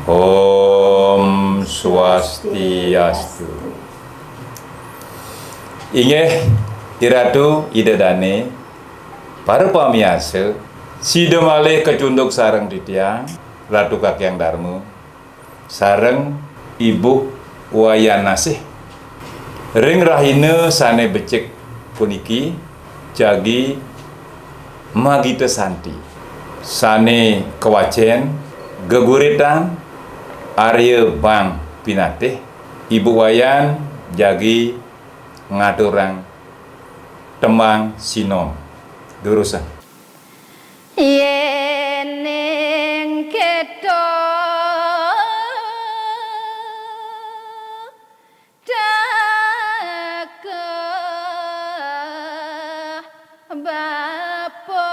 Om Swastiastu. Inggih iratu idedane para pamiyasa sida malih kecunduk sareng titiang Ratu Kakyang Darma sareng Ibu Wayan Nasih ring rahina sane becik puniki jagi Magita Santi sane kewacen geguritan Arya Bang Pinatih Ibu Wayan jagi ngaturang temang sinom durusan yening keto dake bapa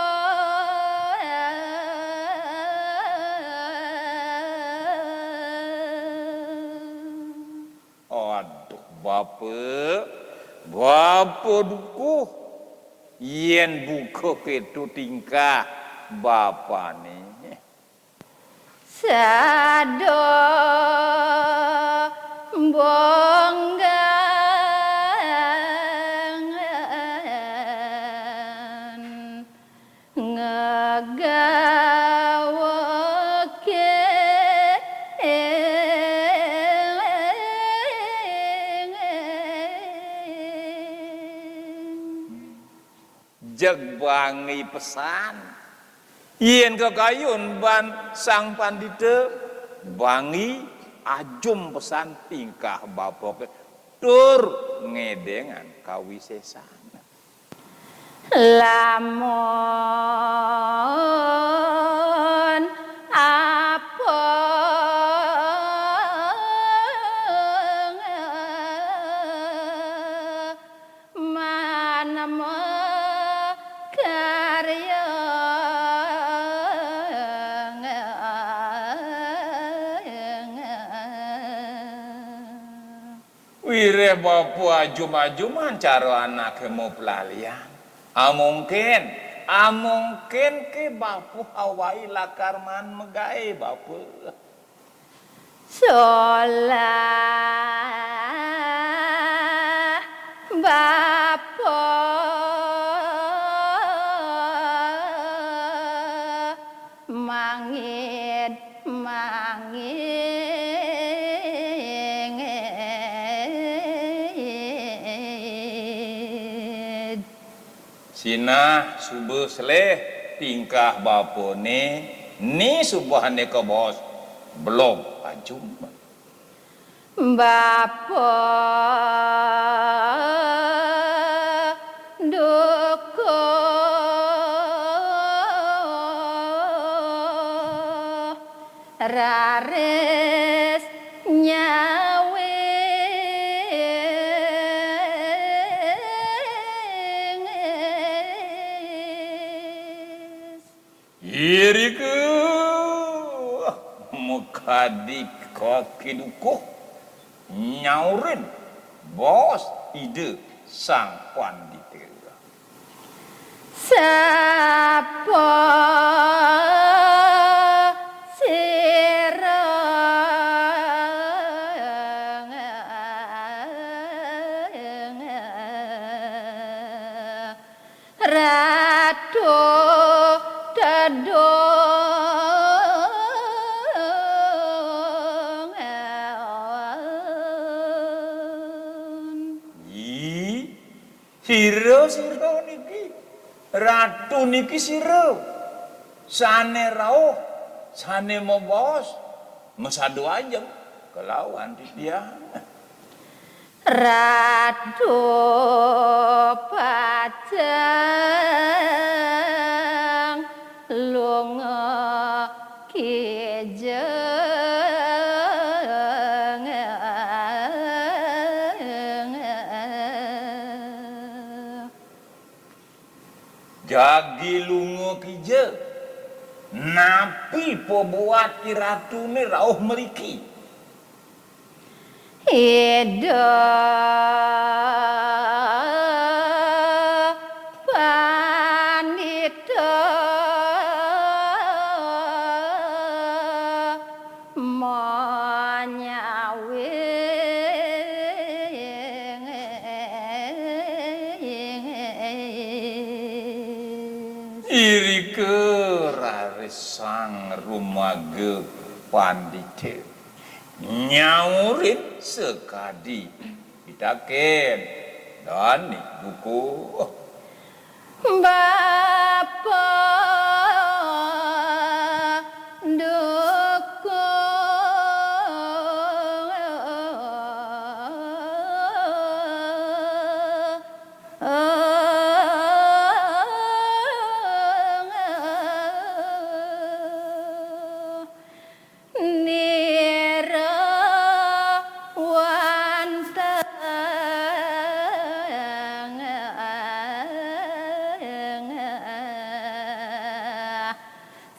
aduh Bapa dukuh yen buka ketu tingkah bapane sado bonggangan ngegawake jegbangi pesan yen kekayun ban sang pandita bangi ajum pesan tingkah bapa tur ngedengan kawisesan lamun apa manama karya wire bapa ajum-ajuman cara anake mau pelalian mungkin ke bapa awai lakarman megae bapa solah bapa mangit Sinah subuh seleh tingkah bapone ni subahane ke bos belum ajum bapa duko rares nyawe iriku mukadik kaki dukuh nyaurin bos ide sang pandita sapa sira ratu sira niki ratu niki sira sane rawuh sane mobos mesadu ajeng kelawan dia ratu pajang lunga kijeng jagi lunga kije napi po buat ratu ni rauh meriki ida panita Monyawis Irike rarisang rumaga pandite nyaurin sekadi pitaken dan buku Bapa dukung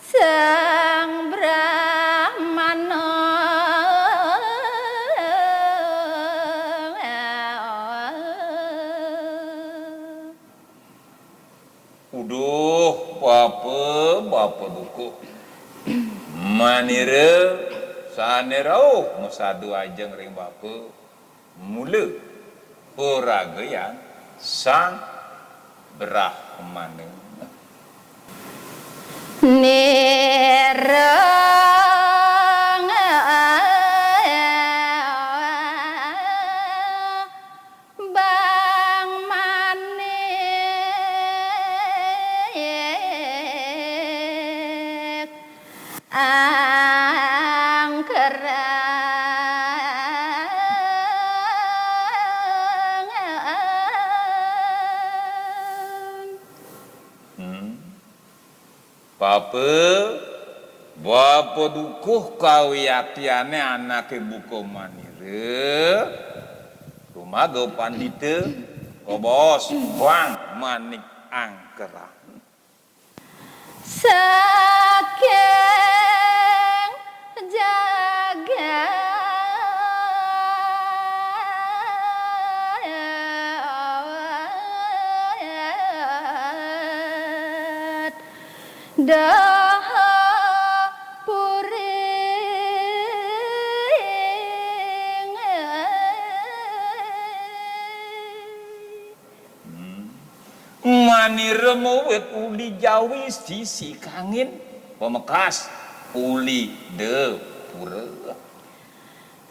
Sang Brahmana uduh bapa buku manira sanerau musadu ajeng ring bapa mula peragayan sang Brahmana Nerang Bang Manik angkeran Bapa dukuh kawiyatiane anake buku manire rumaga pandita kobos Bang Manik Angkera saking jagat manire mowet uli jawi sisi kangin pemekas uli de pura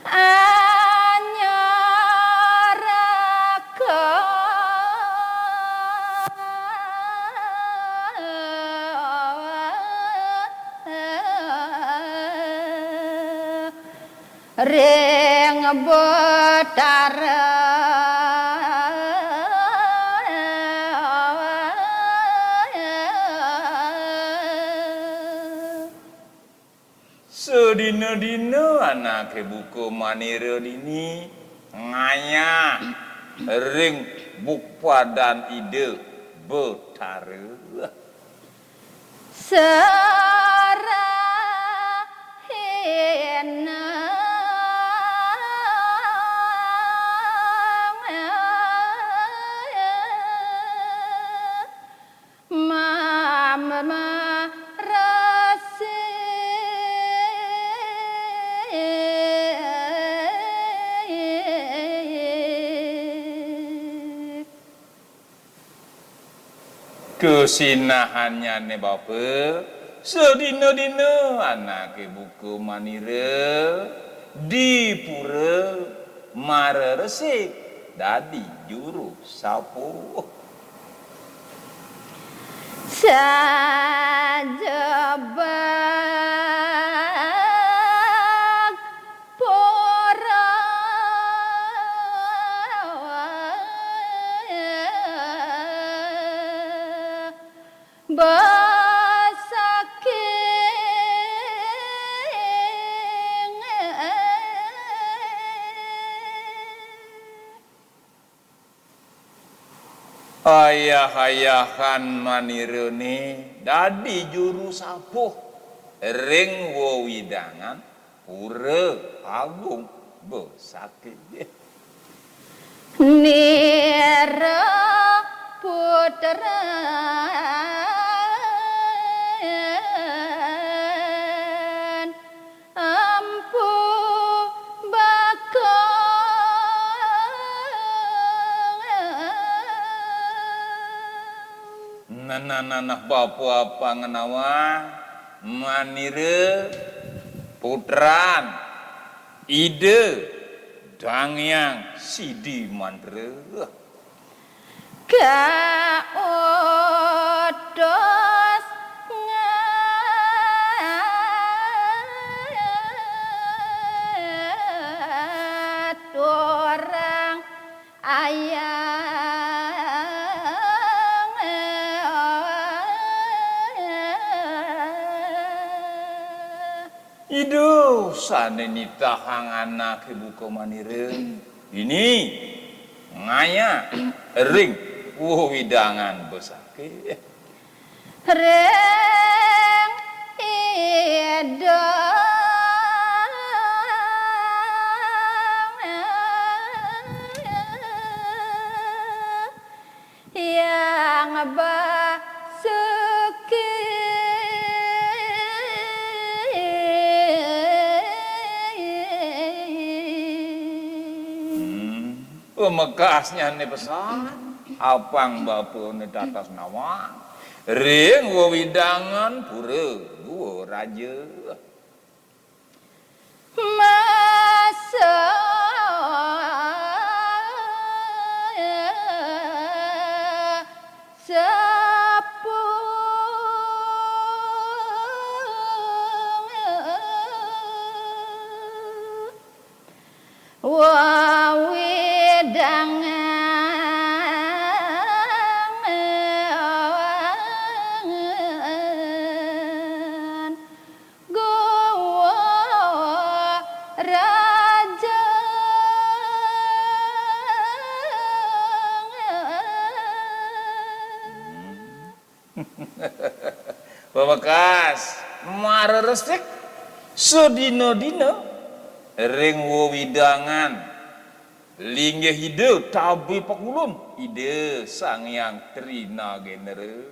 anyaraka ring betara sedina-dina anake buku manire dini ngaya ring bukpa dan ide betara Sarahin Mama Rasi kesinahannya ne bapa sedina-dina anake buku manire di pura mara resik dadi juru sapu sajebak pora basaking ayah-ayahan manirene dadi juru sapuh ring wewidangan pura agung besake Nira putra ampun nanah bapu apa ngenawa manire putran ide dangyang sidi mandre kaodos orang ayang idu sane nitahang anak ibu komanire ini ngaya ring widangan besake reng idong yang basuki pemekasnya nih pesan apang bapu nih datas nawang ring widangan pura dua raja masa sepung wawidangan gowo raja Pembekas mara resik sedino-dino ring widangan linggih ide tabi pakulun ide sang yang trina genere